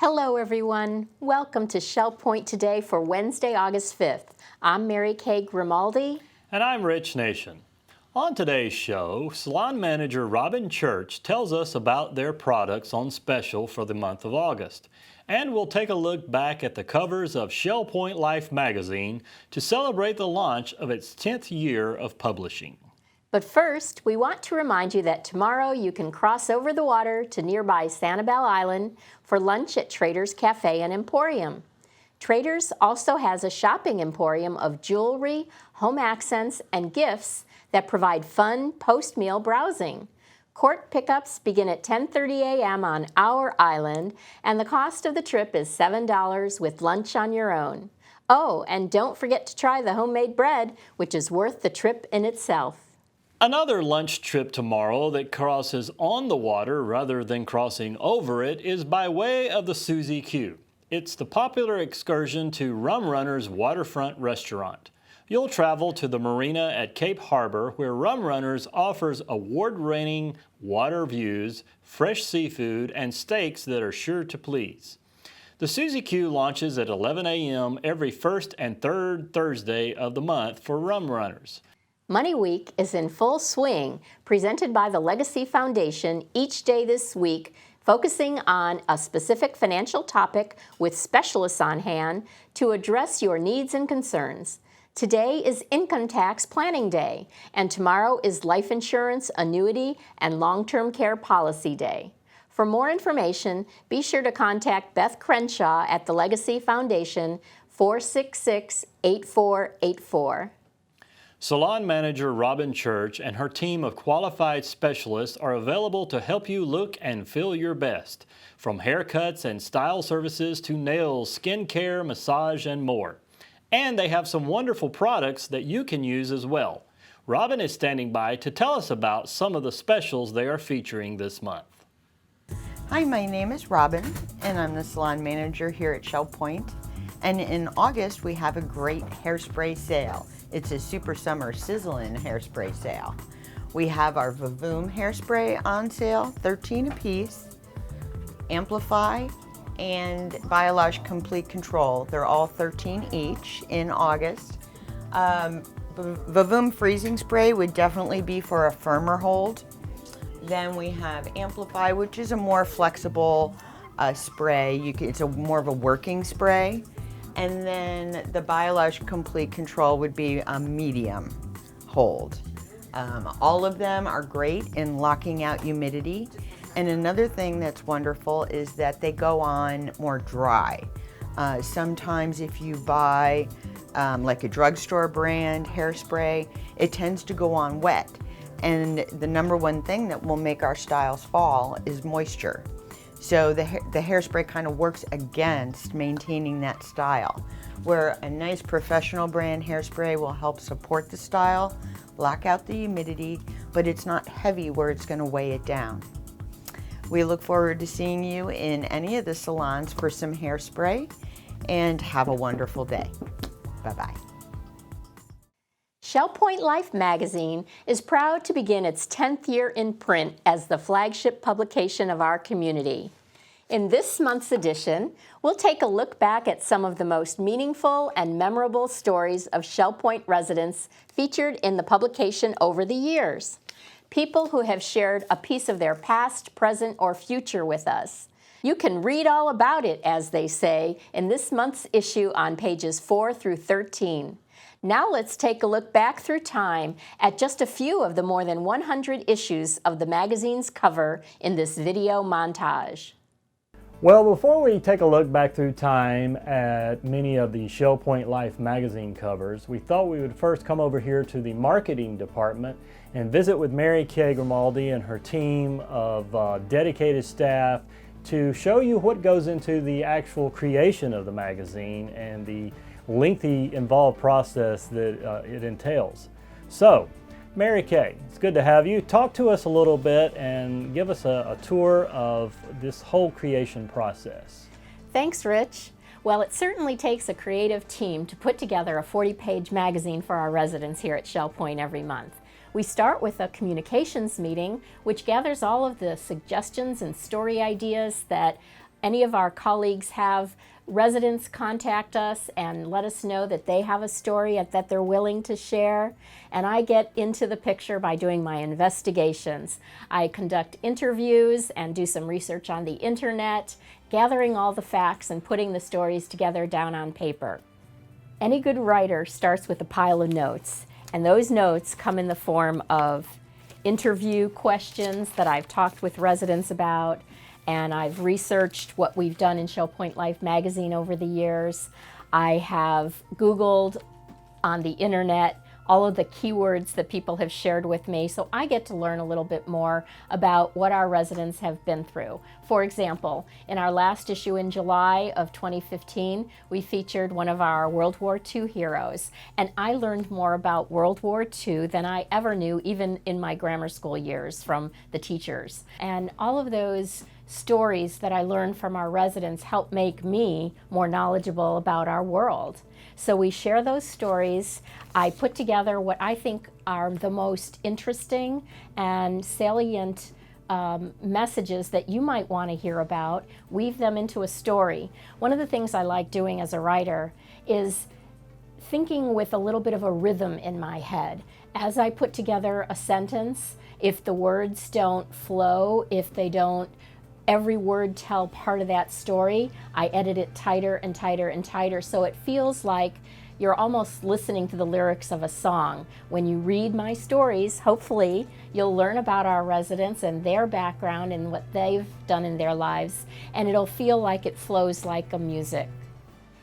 Hello everyone, welcome to Shell Point Today for Wednesday, August 5th. I'm Kay Grimaldi. And I'm Rich Nation. On today's show, Salon manager Robyn tells us about their products on special for the month of August. And we'll take a look back at the covers of Shell Point Life magazine to celebrate the launch of its 10th year of publishing. But first, we want to remind you that tomorrow you can cross over the water to nearby Sanibel Island for lunch at Trader's Cafe and Emporium. Trader's also has a shopping emporium of jewelry, home accents, and gifts that provide fun post-meal browsing. Court pickups begin at 10:30 a.m. on our island, and the cost of the trip is $7 with lunch on your own. Oh, and don't forget to try the homemade bread, which is worth the trip in itself. Another lunch trip tomorrow that crosses on the water rather than crossing over it is by way of the Suzy Q. It's the popular excursion to Rum Runner's waterfront restaurant. You'll travel to the marina at Cape Harbor, where Rum Runners offers award-winning water views, fresh seafood, and steaks that are sure to please. The Suzy Q launches at 11 a.m. every first and third Thursday of the month for Rum Runners. Money Week is in full swing, presented by the Legacy Foundation each day this week, focusing on a specific financial topic with specialists on hand to address your needs and concerns. Today is Income Tax Planning Day, and tomorrow is Life Insurance, Annuity, and Long-Term Care Policy Day. For more information, be sure to contact Beth Crenshaw at the Legacy Foundation, 466-8484. Salon manager Robyn and her team of qualified specialists are available to help you look and feel your best, from haircuts and style services to nails, skin care, massage, and more. And they have some wonderful products that you can use as well. Robyn is standing by to tell us about some of the specials they are featuring this month. Hi, my name is Robyn, and I'm the salon manager here at Shell Point. And in August, we have a great hairspray sale. It's a super summer sizzling hairspray sale. We have our Vavoom hairspray on sale, 13 a piece, Amplify, and Biolage Complete Control. They're all 13 each in August. Vavoom freezing spray would definitely be for a firmer hold. Then we have Amplify, which is a more flexible spray. It's more of a working spray. And then the Biolage Complete Control would be a medium hold. All of them are great in locking out humidity. And another thing that's wonderful is that they go on more dry. Sometimes if you buy like a drugstore brand hairspray, it tends to go on wet. And the number one thing that will make our styles fall is moisture. So the hairspray kind of works against maintaining that style, where a nice professional brand hairspray will help support the style, lock out the humidity, but it's not heavy where it's going to weigh it down. We look forward to seeing you in any of the salons for some hairspray, and have a wonderful day. Bye-bye. Shell Point Life magazine is proud to begin its 10th year in print as the flagship publication of our community. In this month's edition, we'll take a look back at some of the most meaningful and memorable stories of Shell Point residents featured in the publication over the years. People who have shared a piece of their past, present, or future with us. You can read all about it, as they say, in this month's issue on pages 4 through 13. Now let's take a look back through time at just a few of the more than 100 issues of the magazine's cover in this video montage. Well, before we take a look back through time at many of the Shell Point Life magazine covers, we thought we would first come over here to the marketing department and visit with Kay Grimaldi and her team of dedicated staff to show you what goes into the actual creation of the magazine and the lengthy, involved process that it entails. So, Kay, it's good to have you. Talk to us a little bit and give us a tour of this whole creation process. Thanks, Rich. Well, it certainly takes a creative team to put together a 40-page magazine for our residents here at Shell Point every month. We start with a communications meeting, which gathers all of the suggestions and story ideas that any of our colleagues have residents contact us and let us know that they have a story that they're willing to share. And I get into the picture by doing my investigations. I conduct interviews and do some research on the internet, gathering all the facts and putting the stories together down on paper. Any good writer starts with a pile of notes, and those notes come in the form of interview questions that I've talked with residents about, and I've researched what we've done in Show Point Life magazine over the years. I have Googled on the internet all of the keywords that people have shared with me, so I get to learn a little bit more about what our residents have been through. For example, in our last issue in July of 2015, we featured one of our World War II heroes, and I learned more about World War II than I ever knew, even in my grammar school years, from the teachers. And all of those stories that I learned from our residents help make me more knowledgeable about our world. So we share those stories. I put together what I think are the most interesting and salient messages that you might want to hear about, weave them into a story. One of the things I like doing as a writer is thinking with a little bit of a rhythm in my head. As I put together a sentence, if the words don't flow, if they don't every word tell part of that story, I edit it tighter and tighter and tighter, so it feels like you're almost listening to the lyrics of a song. When you read my stories, hopefully you'll learn about our residents and their background and what they've done in their lives, and it'll feel like it flows like a music.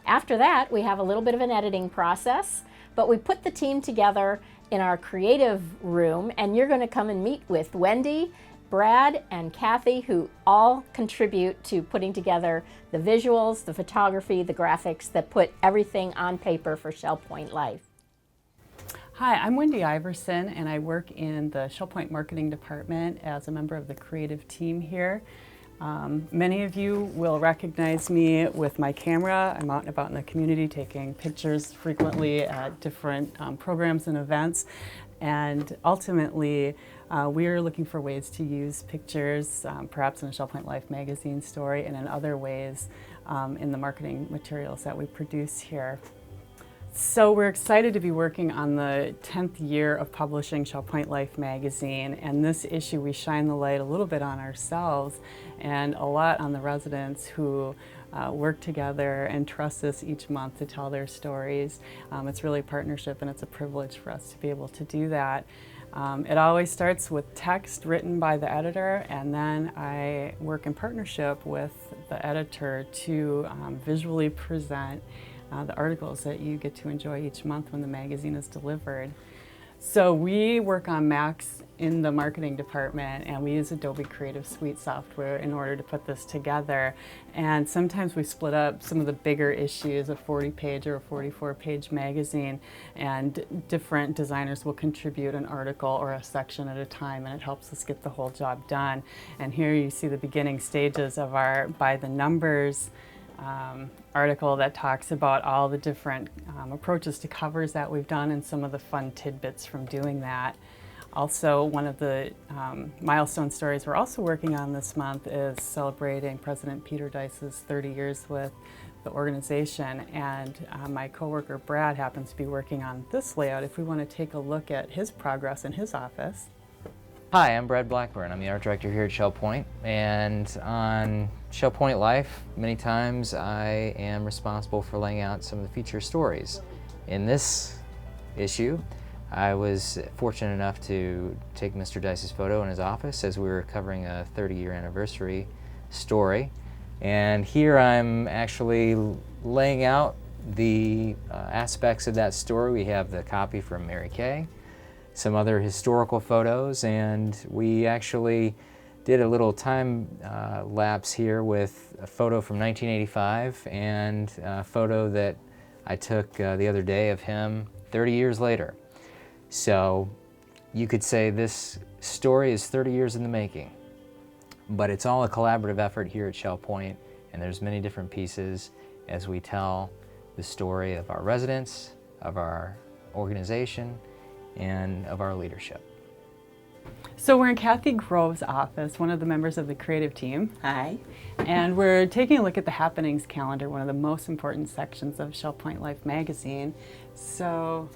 After that, we have a little bit of an editing process, but we put the team together in our creative room, and you're going to come and meet with Wendy, Brad, and Kathy, who all contribute to putting together the visuals, the photography, the graphics that put everything on paper for Shell Point Life. Hi, I'm Wendy Iverson, and I work in the Shell Point Marketing Department as a member of the creative team here. Many of you will recognize me with my camera. I'm out and about in the community taking pictures frequently at different programs and events. And ultimately, we are looking for ways to use pictures, perhaps in a Shell Point Life magazine story and in other ways in the marketing materials that we produce here. So we're excited to be working on the 10th year of publishing Shell Point Life magazine, and this issue we shine the light a little bit on ourselves and a lot on the residents who work together and trust us each month to tell their stories. It's really a partnership, and it's a privilege for us to be able to do that. It always starts with text written by the editor, and then I work in partnership with the editor to visually present the articles that you get to enjoy each month when the magazine is delivered. So we work on Macs in the marketing department, and we use Adobe Creative Suite software in order to put this together. And sometimes we split up some of the bigger issues, a 40-page or a 44-page magazine, and different designers will contribute an article or a section at a time, and it helps us get the whole job done. And here you see the beginning stages of our By the Numbers article that talks about all the different approaches to covers that we've done and some of the fun tidbits from doing that. Also, one of the milestone stories we're also working on this month is celebrating President Peter Dice's 30 years with the organization, and my coworker Brad happens to be working on this layout if we want to take a look at his progress in his office. Hi, I'm Brad Blackburn. I'm the art director here at Shell Point, and on Shell Point Life, many times I am responsible for laying out some of the feature stories. In this issue, I was fortunate enough to take Mr. Dice's photo in his office as we were covering a 30-year anniversary story, and here I'm actually laying out the aspects of that story. We have the copy from Mary Kay, some other historical photos, and we actually did a little time lapse here with a photo from 1985 and a photo that I took the other day of him 30 years later. So you could say this story is 30 years in the making, but it's all a collaborative effort here at Shell Point, and there's many different pieces as we tell the story of our residents, of our organization, and of our leadership. So we're in Kathy Grove's office, one of the members of the creative team. Hi. And we're taking a look at the happenings calendar, one of the most important sections of Shell Point Life magazine. So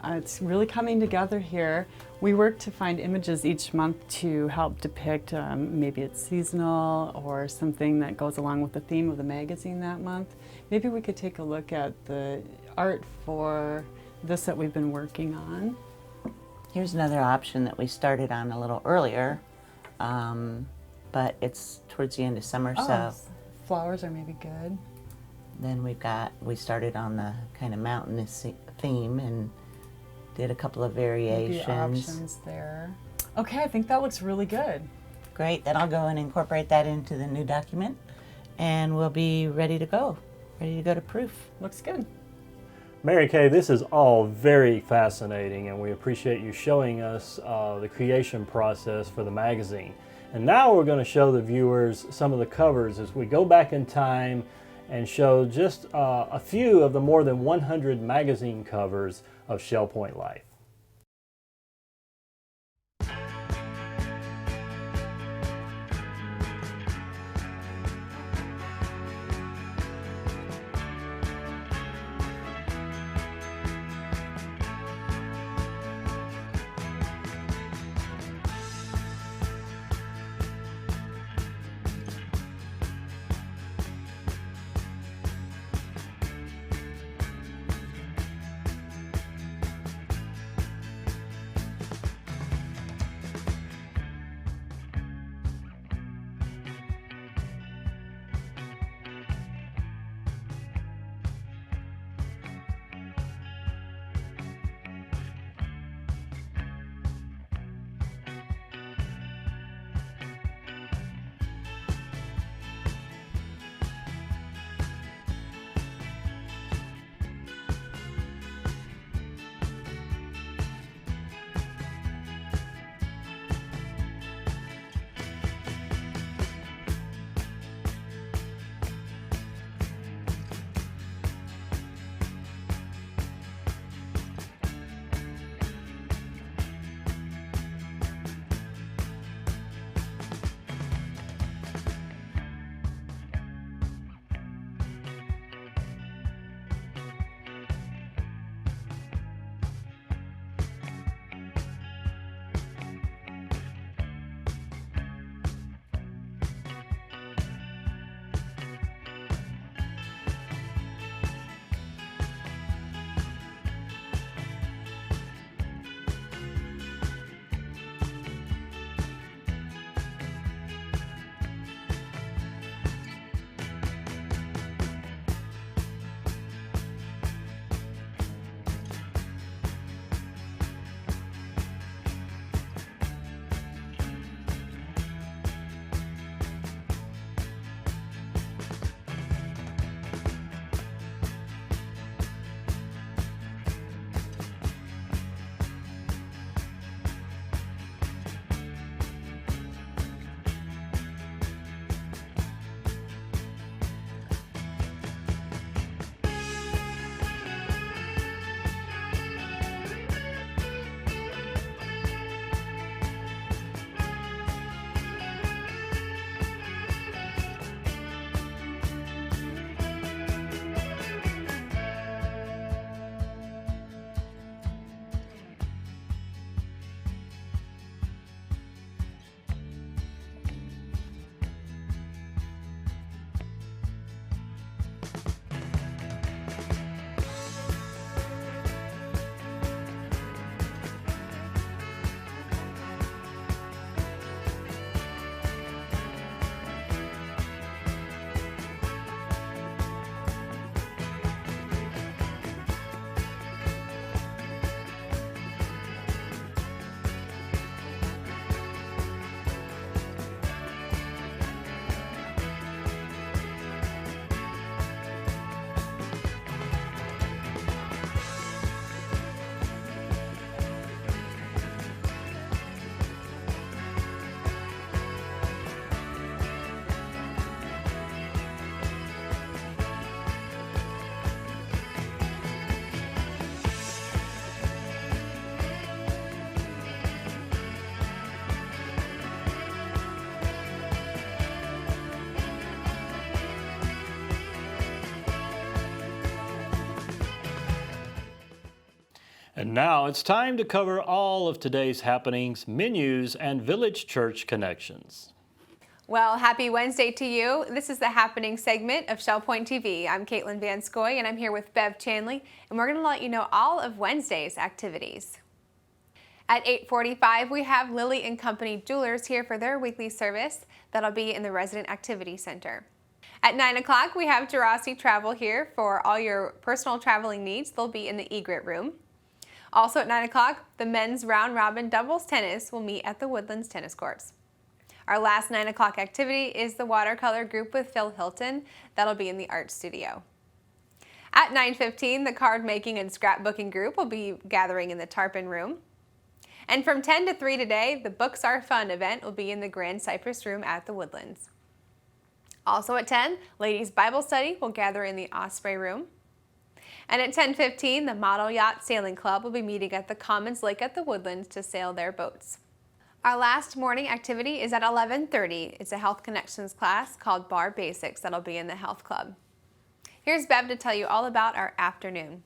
it's really coming together here. We work to find images each month to help depict maybe it's seasonal or something that goes along with the theme of the magazine that month. Maybe we could take a look at the art for this that we've been working on. Here's another option that we started on a little earlier, but it's towards the end of summer, so Flowers are maybe good. then we started on the kind of mountainous theme and did a couple of Maybe variations. options there. Okay, I think that looks really good. Great, then I'll go and incorporate that into the new document and we'll be ready to go to proof. Looks good. Mary Kay, this is all very fascinating, and we appreciate you showing us the creation process for the magazine. And now we're going to show the viewers some of the covers as we go back in time and show just a few of the more than 100 magazine covers of Shell Point Life. And now it's time to cover all of today's happenings, menus, and Village Church connections. Well, happy Wednesday to you. This is the happening segment of Shell Point TV. I'm Caitlin Van Scoy, and I'm here with Bev Chanley, and we're going to let you know all of Wednesday's activities. At 8:45, we have Lily and Company Jewelers here for their weekly service. That'll be in the Resident Activity Center. At 9 o'clock, we have Jurassic Travel here for all your personal traveling needs. They'll be in the egret room. Also at 9 o'clock, the men's round robin doubles tennis will meet at the Woodlands tennis courts. Our last 9 o'clock activity is the watercolor group with Phil Hilton. That'll be in the art studio. At 9:15, the card making and scrapbooking group will be gathering in the tarpon room. And from 10 to 3 today, the Books Are Fun event will be in the Grand Cypress room at the Woodlands. Also at 10, Ladies Bible Study will gather in the Osprey room. And at 10:15, the Model Yacht Sailing Club will be meeting at the Commons Lake at the Woodlands to sail their boats. Our last morning activity is at 11:30. It's a Health Connections class called Bar Basics that'll be in the Health Club. Here's Bev to tell you all about our afternoon.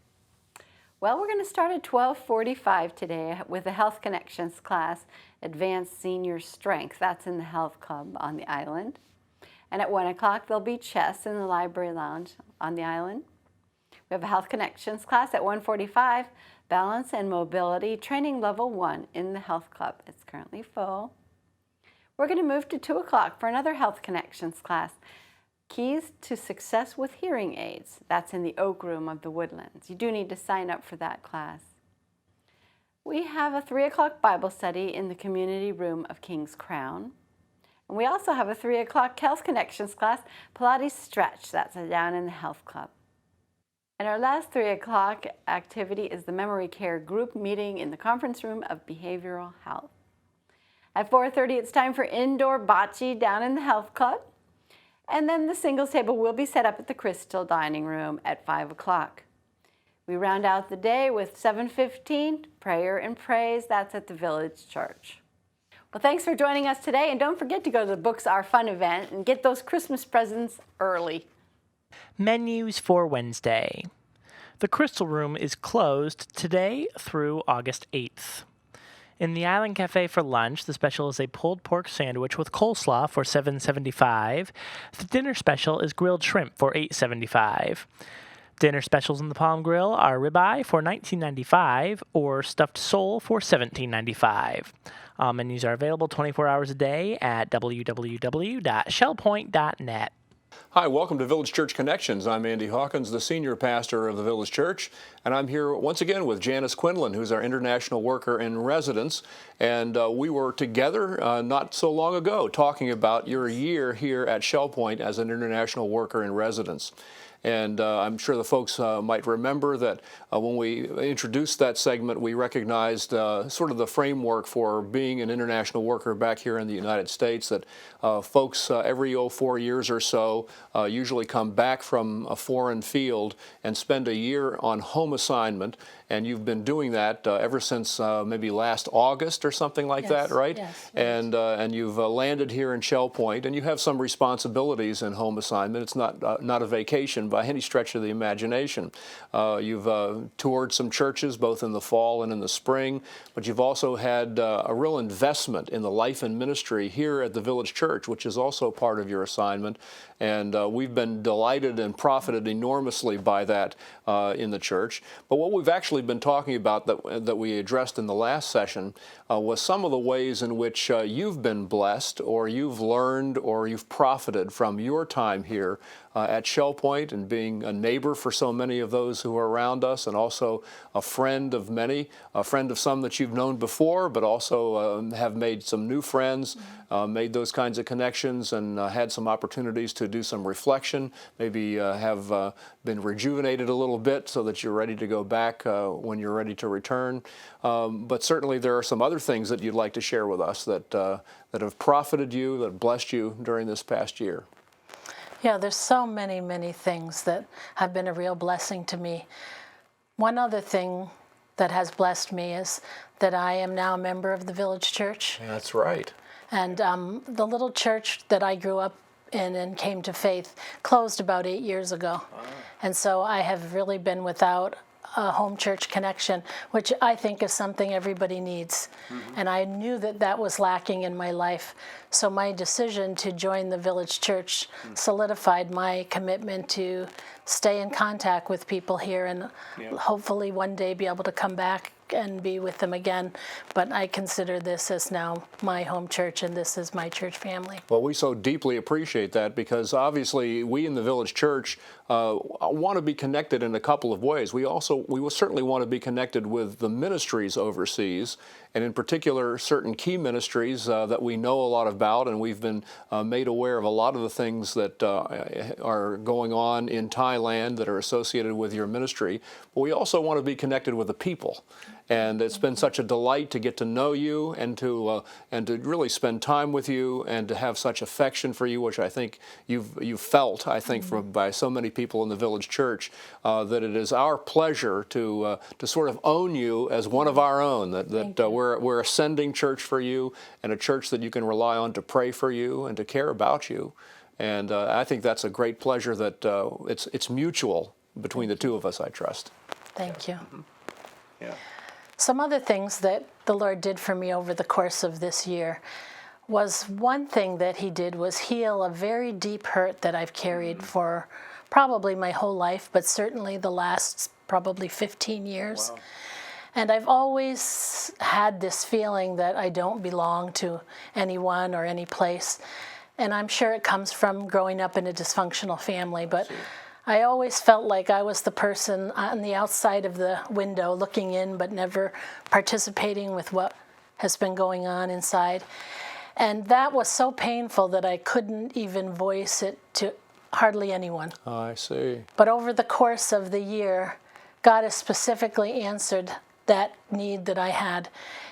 Well, we're going to start at 12:45 today with the Health Connections class, Advanced Senior Strength. That's in the Health Club on the island. And at 1 o'clock, there'll be chess in the Library Lounge on the island. We have a Health Connections class at 1:45, Balance and Mobility Training Level 1 in the Health Club. It's currently full. We're going to move to 2 o'clock for another Health Connections class, Keys to Success with Hearing Aids. That's in the Oak Room of the Woodlands. You do need to sign up for that class. We have a 3 o'clock Bible study in the Community Room of King's Crown. And we also have a 3 o'clock Health Connections class, Pilates Stretch. That's down in the Health Club. And our last 3 o'clock activity is the Memory Care Group meeting in the Conference Room of Behavioral Health. At 4:30, it's time for indoor bocce down in the Health Club. And then the singles table will be set up at the Crystal Dining Room at 5 o'clock. We round out the day with 7:15, Prayer and Praise. That's at the Village Church. Well, thanks for joining us today, and don't forget to go to the Books Are Fun event and get those Christmas presents early. Menus for Wednesday. The Crystal Room is closed today through August 8th. In the Island Cafe for lunch, the special is a pulled pork sandwich with coleslaw for $7.75. The dinner special is grilled shrimp for $8.75. Dinner specials in the Palm Grill are ribeye for $19.95 or stuffed sole for $17.95. Menus are available 24 hours a day at www.shellpoint.net. Hi, welcome to Village Church Connections. I'm Andy Hawkins, the senior pastor of the Village Church, and I'm here once again with Janice Quinlan, who's our international worker in residence. And we were together not so long ago talking about your year here at Shell Point as an international worker in residence. And I'm sure the folks might remember that when we introduced that segment, we recognized sort of the framework for being an international worker back here in the United States, that folks every 4 years or so usually come back from a foreign field and spend a year on home assignment. And you've been doing that ever since maybe last August or something like that, right? Yes. And you've landed here in Shell Point, and you have some responsibilities in home assignment. It's not a vacation by any stretch of the imagination. You've toured some churches both in the fall and in the spring, but you've also had a real investment in the life and ministry here at the Village Church, which is also part of your assignment. And we've been delighted and profited enormously by that in the church. But what we've actually been talking about that we addressed in the last session was some of the ways in which you've been blessed, or you've learned, or you've profited from your time here at Shell Point, and being a neighbor for so many of those who are around us, and also a friend of many, a friend of some that you've known before, but also have made some new friends, made those kinds of connections, and had some opportunities to do some reflection, maybe have been rejuvenated a little bit so that you're ready to go back when you're ready to return. But certainly there are some other things that you'd like to share with us that have profited you, that blessed you during this past year. Yeah, there's so many, many things that have been a real blessing to me. One other thing that has blessed me is that I am now a member of the Village Church. That's right. And the little church that I grew up in and came to faith closed about 8 years ago. And so I have really been without a home church connection, which I think is something everybody needs. And I knew that that was lacking in my life. So my decision to join the Village Church solidified my commitment to stay in contact with people here and hopefully one day be able to come back and be with them again. But I consider this as now my home church, and this is my church family. Well, we so deeply appreciate that, because obviously we in the Village Church want to be connected in a couple of ways. We will certainly want to be connected with the ministries overseas, and in particular certain key ministries that we know a lot about, and we've been made aware of a lot of the things that are going on in Thailand that are associated with your ministry. But we also want to be connected with the people. And it's been such a delight to get to know you and to really spend time with you and to have such affection for you, which I think you've felt, I think, by so many people in the Village Church, that it is our pleasure to sort of own you as one of our own, that we're a sending church for you and a church that you can rely on to pray for you and to care about you. And I think that's a great pleasure that it's mutual between the two of us, I trust. Thank you. Yeah. Some other things that the Lord did for me over the course of this year was, one thing that he did was heal a very deep hurt that I've carried for probably my whole life, but certainly the last probably 15 years. Wow. And I've always had this feeling that I don't belong to anyone or any place. And I'm sure it comes from growing up in a dysfunctional family, but I always felt like I was the person on the outside of the window looking in, but never participating with what has been going on inside. And that was so painful that I couldn't even voice it to hardly anyone. Oh, I see. But over the course of the year, God has specifically answered that need that I had.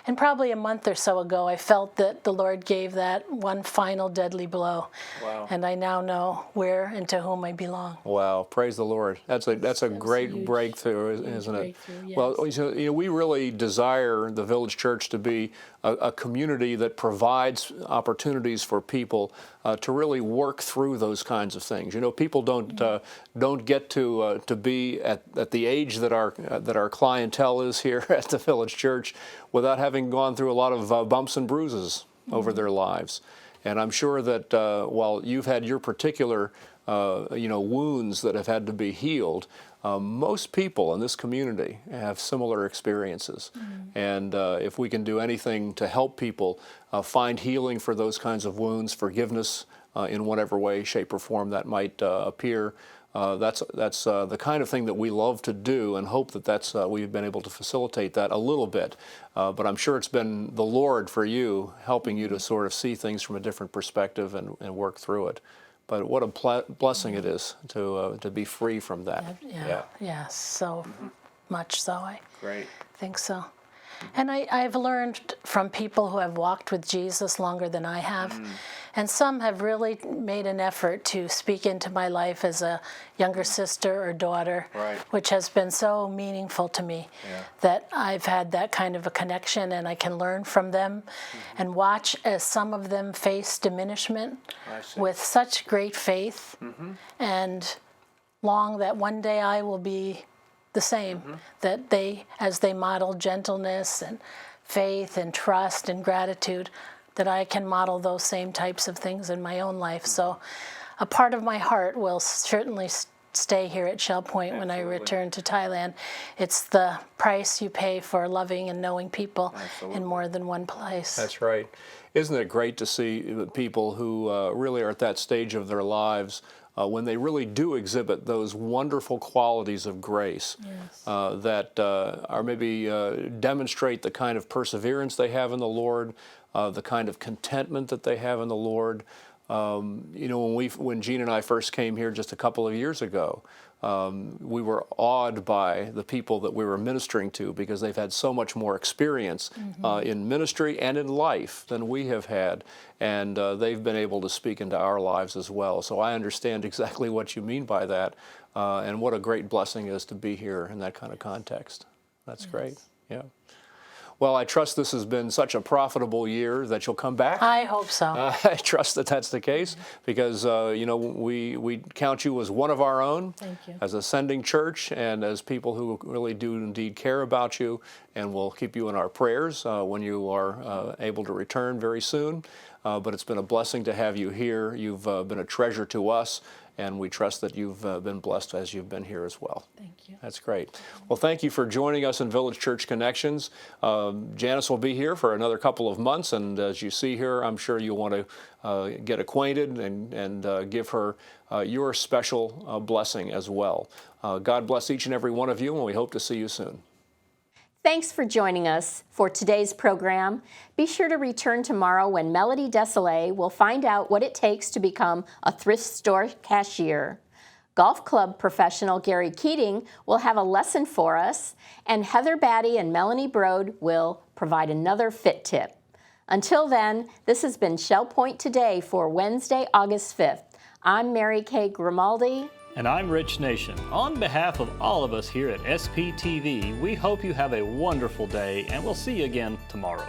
And probably a month or so ago, I felt that the Lord gave that one final deadly blow. Wow. And I now know where and to whom I belong. Wow, praise the Lord. That's a great huge breakthrough, isn't it? Yes. Well, we really desire the Village Church to be a community that provides opportunities for people to really work through those kinds of things. People don't get to be at the age that our clientele is here at the Village Church without having gone through a lot of bumps and bruises over their lives. And I'm sure that while you've had your particular wounds that have had to be healed, most people in this community have similar experiences. And if we can do anything to help people find healing for those kinds of wounds, forgiveness in whatever way, shape, or form that might appear, that's the kind of thing that we love to do, and hope that we've been able to facilitate that a little bit. But I'm sure it's been the Lord for you, helping you to sort of see things from a different perspective and work through it. But what a blessing it is to be free from that. Yeah, so much so. I Great. think so. And I've learned from people who have walked with Jesus longer than I have, and some have really made an effort to speak into my life as a younger sister or daughter, which has been so meaningful to me, that I've had that kind of a connection, and I can learn from them and watch as some of them face diminishment with such great faith, and long that one day I will be the same, that as they model gentleness and faith and trust and gratitude, that I can model those same types of things in my own life. So a part of my heart will certainly stay here at Shell Point when I return to Thailand. It's the price you pay for loving and knowing people in more than one place. That's right. Isn't it great to see people who really are at that stage of their lives when they really do exhibit those wonderful qualities of grace that are maybe demonstrate the kind of perseverance they have in the Lord, the kind of contentment that they have in the Lord. When Jean and I first came here just a couple of years ago, we were awed by the people that we were ministering to, because they've had so much more experience in ministry and in life than we have had, and they've been able to speak into our lives as well. So I understand exactly what you mean by that, and what a great blessing it is to be here in that kind of context. That's great. Yeah. Well, I trust this has been such a profitable year that you'll come back. I hope so. I trust that that's the case because, you know, we count you as one of our own. Thank you. As a sending church and as people who really do indeed care about you, and we'll keep you in our prayers when you are able to return very soon. But it's been a blessing to have you here. You've been a treasure to us, and we trust that you've been blessed as you've been here as well. Thank you. That's great. Well, thank you for joining us in Village Church Connections. Janice will be here for another couple of months, and as you see here, I'm sure you'll want to get acquainted and give her your special blessing as well. God bless each and every one of you, and we hope to see you soon. Thanks for joining us for today's program. Be sure to return tomorrow when Melody Desolé will find out what it takes to become a thrift store cashier. Golf club professional Gary Keating will have a lesson for us, and Heather Batty and Melanie Brode will provide another fit tip. Until then, this has been Shell Point Today for Wednesday, August 5th. I'm Mary Kay Grimaldi. And I'm Rich Nation. On behalf of all of us here at SPTV, we hope you have a wonderful day, and we'll see you again tomorrow.